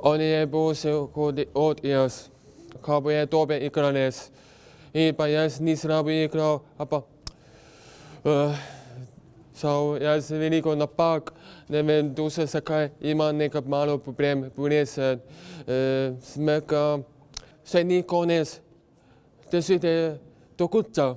On je boljši od jaz, ko je dober igralec. In pa jaz nisem rabo igral, jaz veliko napak, ne vem, duša zakaj ima nekaj malo problem, bolesen, smrka, vse ni konec, držite do konca.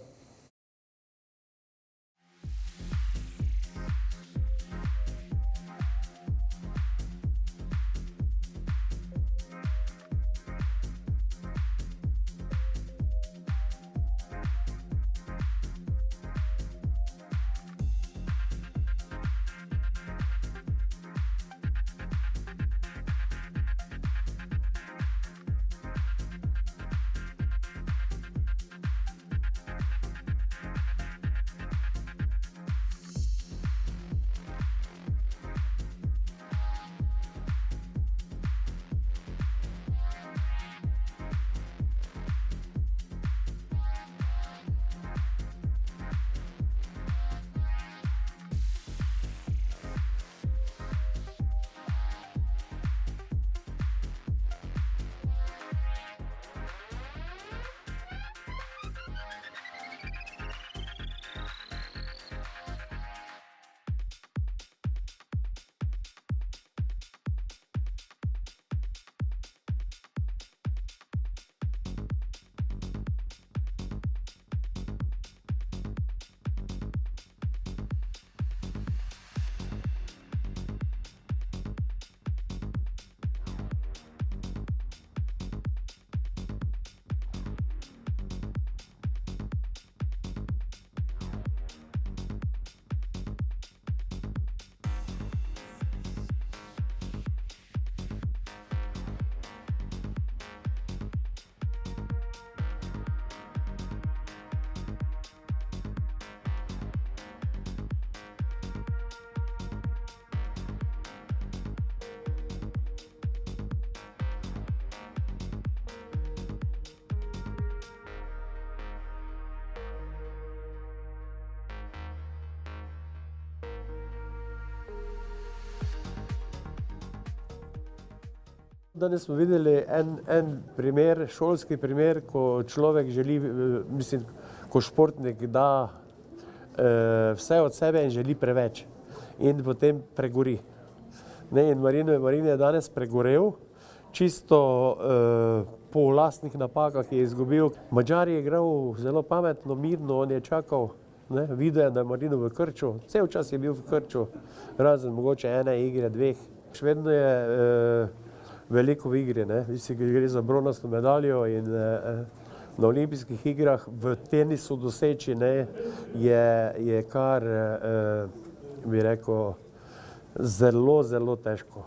Danes smo videli en primer, šolski primer, ko človek želi, ko športnik da vse od sebe in želi preveč in potem pregori. In Marin je danes pregorel, čisto po lastnih napakah je izgubil. Madžar je igral zelo pametno, mirno, on je čakal, videl je, da je Marinu v krču, cel čas je bil v krču, razen mogoče ene igre, dveh. Še vedno je veliko v igri, gre za bronasto medaljo in na olimpijskih igrah v tenisu doseči je kar, bi rekel, zelo, zelo težko.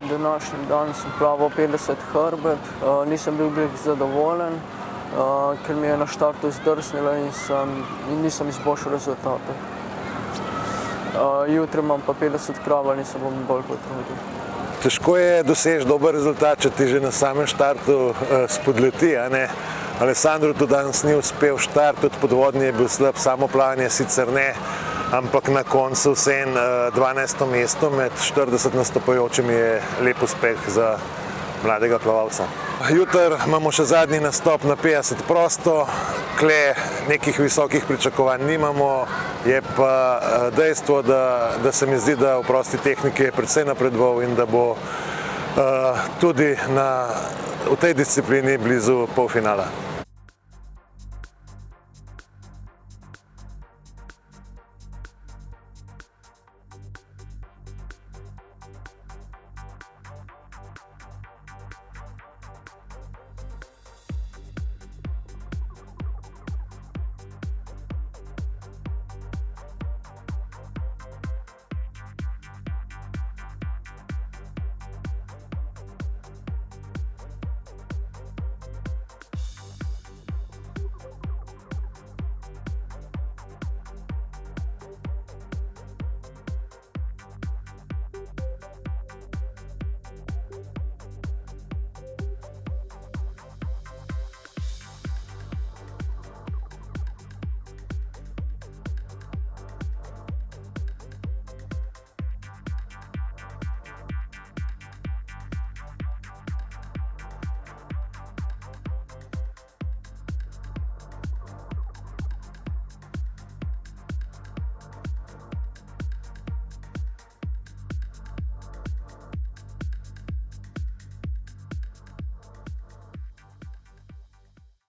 Današnji dan sem plaval 50 hrbet, nisem bil zadovoljen, ker mi je na štartu zdrsnilo in nisem izboljšal rezultate. Jutri imam pa 50 kraval in se bom bolj potrudil. Težko je doseči dober rezultat, če ti že na samem štartu spodleti, a ne? Alessandro tudi danes ni uspel štart, tudi podvodni je bil slab, samoplavanje sicer ne, ampak na koncu vseeno 12. mesto med 40 nastopajočimi je lep uspeh za mladega plavalca. Jutri imamo še zadnji nastop na 50 prosto, kle nekih visokih pričakovanj nimamo, je pa dejstvo, da se mi zdi, da v prosti tehniki je precej napredoval in da bo tudi v tej disciplini blizu polfinala.